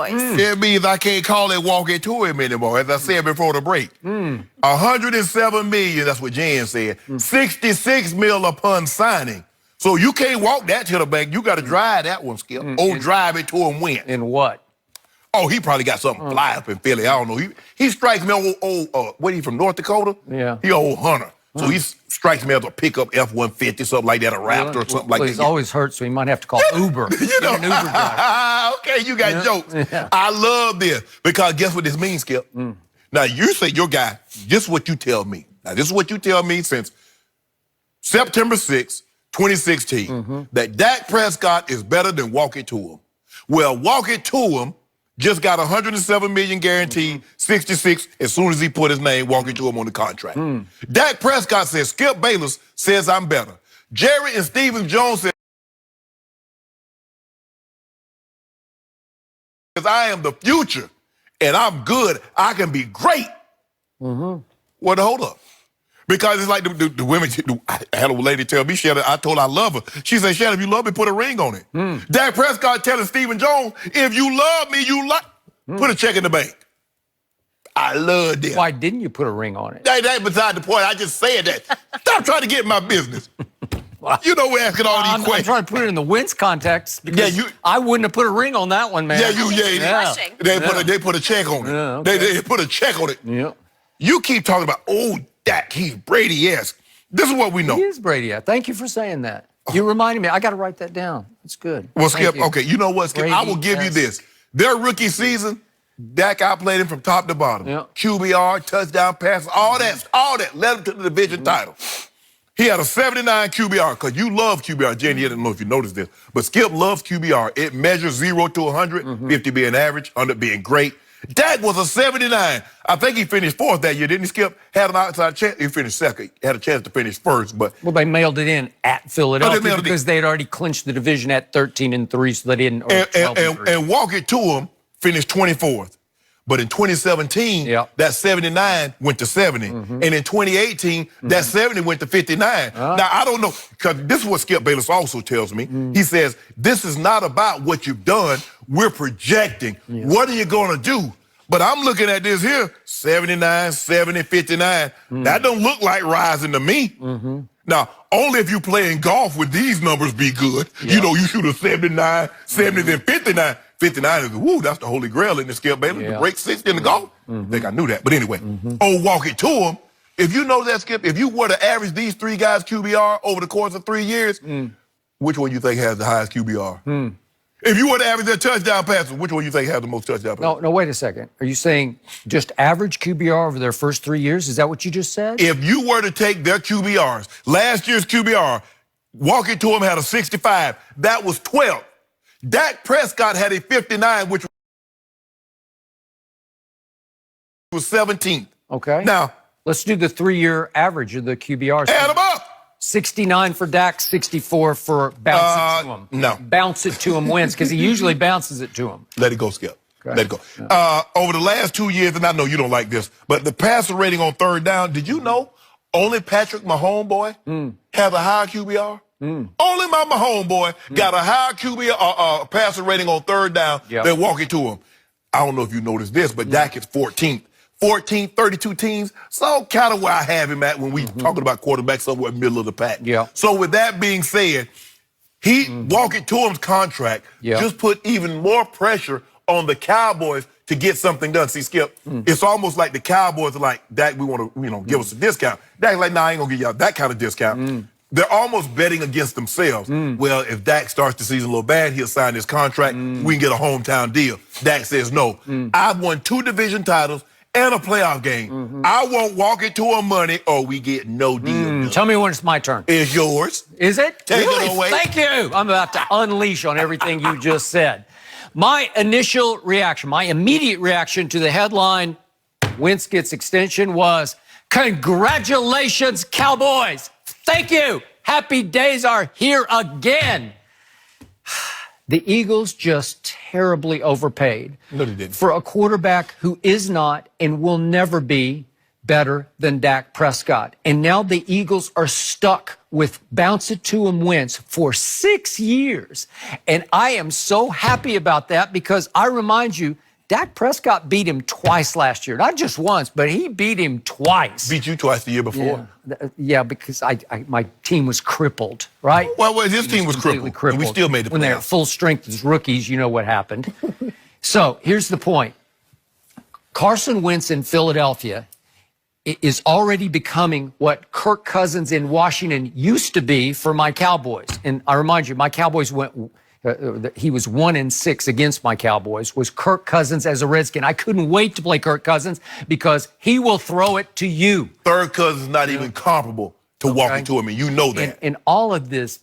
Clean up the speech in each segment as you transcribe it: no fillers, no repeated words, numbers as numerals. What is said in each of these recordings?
Cowboys. It means I can't call it walk into him anymore, as I said before the break. 107 million, that's what Jan said. 66 mil upon signing. So you can't walk that to the bank. You got to drive that one, Skip. Or drive it to him when. In what? Oh, he probably got something fly up in Philly. I don't know. He strikes me what, he from North Dakota? Yeah. He old hunter. So he strikes me as a pickup F-150, something like that, a Raptor or something like that. He's always hurt, so he might have to call Uber. You know, an Uber driver. Okay, you got jokes. Yeah. I love this because guess what this means, Skip? Now, you say your guy, this is what you tell me. Now, this is what you tell me since September 6, 2016, that Dak Prescott is better than walk it to him. Well, walk it to him just got 107 million guaranteed, 66 as soon as he put his name, walking to him on the contract. Dak Prescott says, Skip Bayless says I'm better. Jerry and Stephen Jones says I am the future and I'm good. I can be great. Well, hold up. Because it's like the women, I had a lady tell me, Shannon, I told her I love her. She said, Shannon, if you love me, put a ring on it. Dak Prescott telling Stephen Jones, if you love me, put a check in the bank. I love that. Why didn't you put a ring on it? That ain't beside the point. I just said that. Stop trying to get in my business. You know we're asking all these I'm questions. trying to put it in the Wentz context because I wouldn't have put a ring on that one, man. They put a check on it. Yeah, okay. They put a check on it. Yeah. You keep talking about, Dak, he's Brady-esque. This is what we know. He is Brady. Thank you for saying that. You reminded me. I got to write that down. It's good. Well, Skip, okay, you know what, Skip? I will give you this. Their rookie season, Dak outplayed him from top to bottom. QBR, touchdown passes, all that led him to the division title. He had a 79 QBR, because you love QBR. Jenny, I don't know if you noticed this, but Skip loves QBR. It measures 0 to 100, 50 being average, 100 being great. Dak was a 79. I think he finished fourth that year, didn't he, Skip? Had an outside chance. He finished second. Had a chance to finish first, but... Well, they mailed it in at Philadelphia because they had already clinched the division at 13-3, so they didn't... And walk it to him, finished 24th. But in 2017, that 79 went to 70. And in 2018, that 70 went to 59. Now, I don't know, because this is what Skip Bayless also tells me. He says, this is not about what you've done. We're projecting. What are you going to do? But I'm looking at this here, 79, 70, 59. That don't look like rising to me. Now, only if you playing golf would these numbers be good. You know, you shoot a 79, 70, then 59. 59 is, woo, that's the holy grail in the Skip Bayless. To break 60 in the golf. I think I knew that. But anyway, walk it to him. If you know that, Skip, if you were to average these three guys' QBR over the course of 3 years, which one you think has the highest QBR? If you were to average their touchdown passes, which one you think has the most touchdown passes? No, wait a second. Are you saying just average QBR over their first 3 years? Is that what you just said? If you were to take their QBRs, last year's QBR, walk it to him had a 65. That was 12th. Dak Prescott had a 59, which was 17th. Okay. Now, let's do the 3-year average of the QBRs. Add them up. 69 for Dak, 64 for bounce it to him. No. Bounce it to him wins, because he usually bounces it to him. Let it go, Skip. Okay. Let it go. Over the last 2 years, and I know you don't like this, but the passer rating on third down, did you know only Patrick Mahomes, boy, has a higher QBR? Only my Mahomes boy got a higher QB passer rating on third down than walking to him. I don't know if you noticed this, but Dak is 14th. 14, 32 teams. So kind of where I have him at when we talking about quarterbacks somewhere middle of the pack. So with that being said, he walking to him's contract just put even more pressure on the Cowboys to get something done. See, Skip, it's almost like the Cowboys are like, Dak, we want to, give us a discount. Dak's like, nah, I ain't gonna give y'all that kind of discount. They're almost betting against themselves. Well, if Dak starts the season a little bad, he'll sign his contract. We can get a hometown deal. Dak says no. I've won 2 division titles and a playoff game. I won't walk into a money or we get no deal. Tell me when it's my turn. It's yours. Is it? Take it away. Thank you. I'm about to unleash on everything you just said. My initial reaction, my immediate reaction to the headline, Wentz gets extension, was congratulations, Cowboys. Thank you. Happy days are here again. The Eagles just terribly overpaid no, they didn't. for a quarterback who is not and will never be better than Dak Prescott. And now the Eagles are stuck with bounce it to him Wentz for 6 years. And I am so happy about that because I remind you, Dak Prescott beat him twice last year. Not just once, but he beat him twice. Beat you twice the year before. Yeah, because my team was crippled, right? Well, his team was crippled. And we still made the playoffs. When they're at full strength as rookies, you know what happened. So here's the point. Carson Wentz in Philadelphia is already becoming what Kirk Cousins in Washington used to be for my Cowboys. And I remind you, my Cowboys he was 1-6 against my Cowboys, was Kirk Cousins as a Redskin. I couldn't wait to play Kirk Cousins because he will throw it to you. Third Cousins not even comparable to walking to him, and you know that. And all of this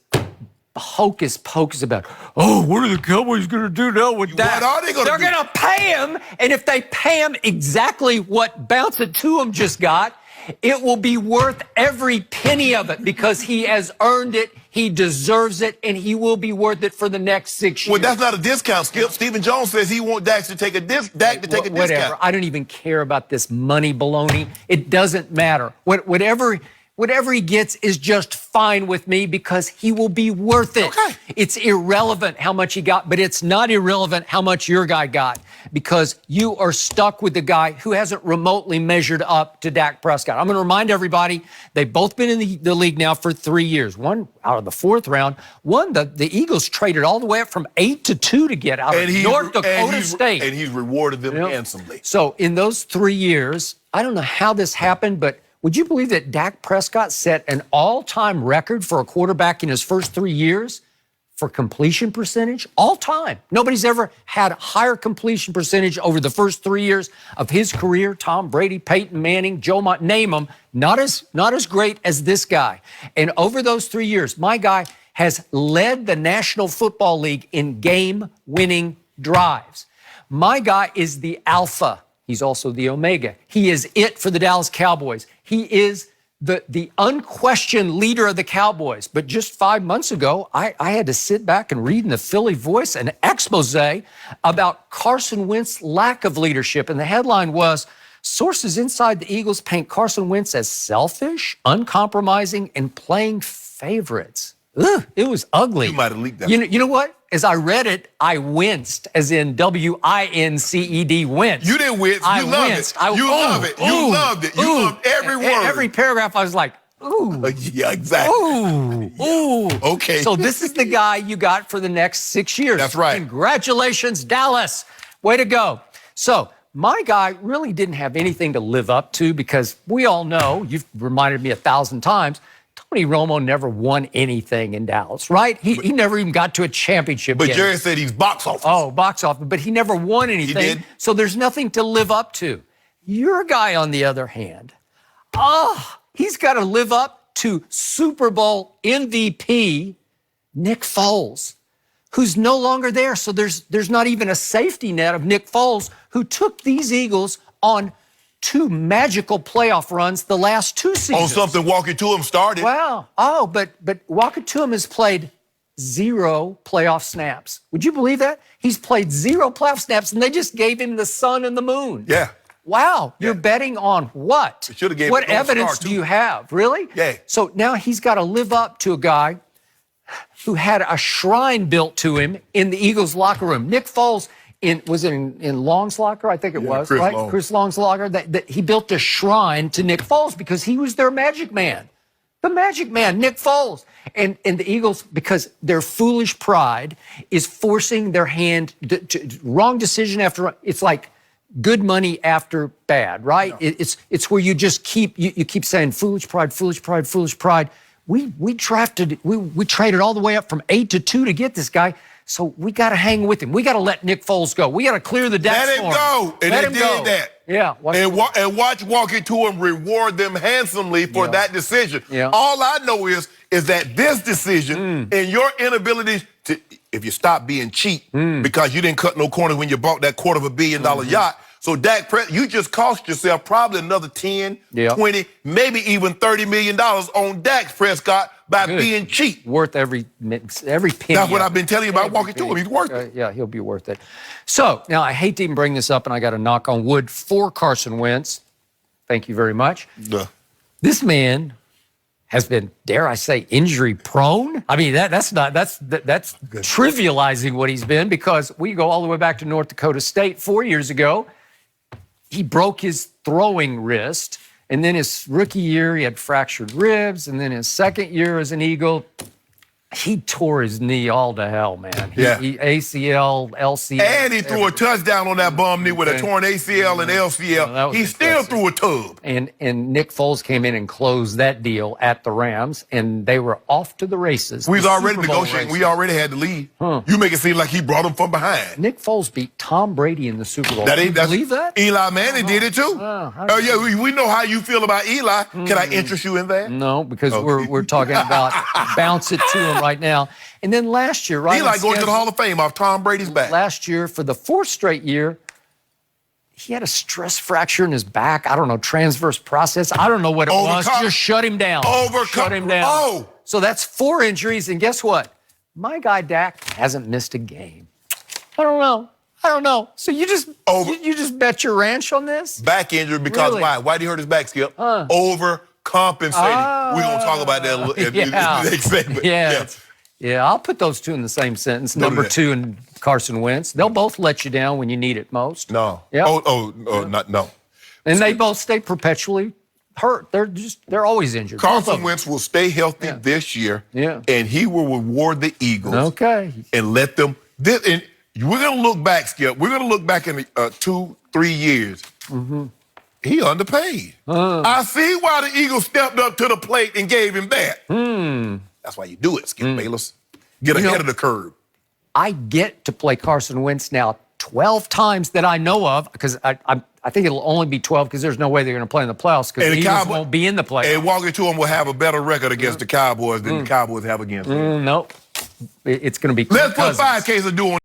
hocus pocus about, what are the Cowboys going to do now with that? What are they going to do? They're going to pay him, and if they pay him exactly what Bounce It To Him just got, it will be worth every penny of it because he has earned it, he deserves it, and he will be worth it for the next 6 years. Well, that's not a discount, Skip. Stephen Jones says he wants Dak to take a discount. Whatever. I don't even care about this money baloney. It doesn't matter. Whatever he gets is just fine with me because he will be worth it. Okay. It's irrelevant how much he got, but it's not irrelevant how much your guy got because you are stuck with the guy who hasn't remotely measured up to Dak Prescott. I'm going to remind everybody, they've both been in the league now for 3 years. One out of the fourth round. One, the Eagles traded all the way up from 8-2 to get out of North Dakota State. And he's rewarded them handsomely. So in those 3 years, I don't know how this happened, but would you believe that Dak Prescott set an all-time record for a quarterback in his first 3 years for completion percentage? All time. Nobody's ever had a higher completion percentage over the first 3 years of his career. Tom Brady, Peyton Manning, Joe Mont, name them. Not as great as this guy. And over those 3 years, my guy has led the National Football League in game-winning drives. My guy is the alpha. He's also the omega. He is it for the Dallas Cowboys. He is the unquestioned leader of the Cowboys. But just 5 months ago, I had to sit back and read in the Philly Voice an expose about Carson Wentz's lack of leadership. And the headline was, sources inside the Eagles paint Carson Wentz as selfish, uncompromising, and playing favorites. Ugh, it was ugly. You might have leaked that. You know what? As I read it, I winced, as in W-I-N-C-E-D, wince. You didn't wince. You loved it. You loved it. You loved it. You loved every word. Every paragraph, I was like, ooh. Yeah, exactly. Ooh. Ooh. Okay. So this is the guy you got for the next 6 years. That's right. Congratulations, Dallas. Way to go. So my guy really didn't have anything to live up to because we all know, you've reminded me 1,000 times, Tony Romo never won anything in Dallas, right? He never even got to a championship game. But Jerry said he's box office. Oh, box office. But he never won anything. He did. So there's nothing to live up to. Your guy, on the other hand, he's got to live up to Super Bowl MVP Nick Foles, who's no longer there. So there's not even a safety net of Nick Foles, who took these Eagles on 2 magical playoff runs the last 2 seasons. On something Walker to him started. Wow. Oh, but Walker to him has played 0 playoff snaps. Would you believe that? He's played 0 playoff snaps, and they just gave him the sun and the moon. Yeah. Wow. You're betting on what? Should have gave what him a evidence star, do you have? Really? Yeah. So now he's got to live up to a guy who had a shrine built to him in the Eagles locker room. Nick Foles, was it in Long's locker? I think it was, Chris right? Long. Chris Long's locker. That he built a shrine to Nick Foles because he was their magic man. The magic man, Nick Foles. And the Eagles, because their foolish pride is forcing their hand to wrong decision after, it's like good money after bad, right? No. It's where you just keep saying foolish pride, foolish pride, foolish pride. We traded all the way up from 8-2 to get this guy. So we got to hang with him. We got to let Nick Foles go. We got to clear the decks for him. Let him go. And they did that. Yeah. And watch Walker to him reward them handsomely for that decision. Yeah. All I know is that this decision and your inability to, if you stop being cheap because you didn't cut no corner when you bought that $250 million yacht. So Dak Prescott, you just cost yourself probably another 10, 20, maybe even $30 million on Dak Prescott by being cheap. Worth every penny. That's what I've been telling you about walking to him. He's worth it. Yeah, he'll be worth it. So now I hate to even bring this up, and I got to knock on wood for Carson Wentz. Thank you very much. Duh. This man has been, dare I say, injury prone. I mean, that's trivializing what he's been, because we go all the way back to North Dakota State 4 years ago. He broke his throwing wrist, and then his rookie year, he had fractured ribs, and then his second year as an Eagle, he tore his knee all to hell, man. He ACL, LCL. And he threw a touchdown on that bum knee with a torn ACL and LCL. He still threw a tub. And Nick Foles came in and closed that deal at the Rams, and they were off to the races. We was the already Super Bowl negotiating. races. We already had the lead. You make it seem like he brought him from behind. Nick Foles beat Tom Brady in the Super Bowl. That Can ain't, you believe that? Eli Manning did it too. Yeah, we know how you feel about Eli. Can I interest you in that? No, because we're talking about bounce it to him right now. And then last year, right? Eli going to the Hall of Fame off Tom Brady's back. Last year, for the fourth straight year, he had a stress fracture in his back. I don't know, transverse process. I don't know what it was. Just shut him down. Shut him down. Oh. So that's 4 injuries. And guess what? My guy Dak hasn't missed a game. I don't know. So you just bet your ranch on this? Back injury because why? Why did he hurt his back, Skip? Overcompensating. We're going to talk about that in the next segment. Yeah, I'll put those two in the same sentence. Number 2 and Carson Wentz. They'll both let you down when you need it most. No. Yeah. No. And they both stay perpetually hurt. They're always injured. Carson Wentz will stay healthy this year. Yeah. And he will reward the Eagles. Okay. And let them. And we're going to look back, Skip. We're going to look back in 2-3 years. He underpaid. I see why the Eagles stepped up to the plate and gave him that. That's why you do it, Skip Bayless. Get ahead of the curve. I get to play Carson Wentz now 12 times that I know of, because I think it'll only be 12, because there's no way they're going to play in the playoffs, because the Eagles won't be in the playoffs. And walking to them will have a better record against the Cowboys than the Cowboys have against them. Nope. It's going to be Let's put 5 cases of doing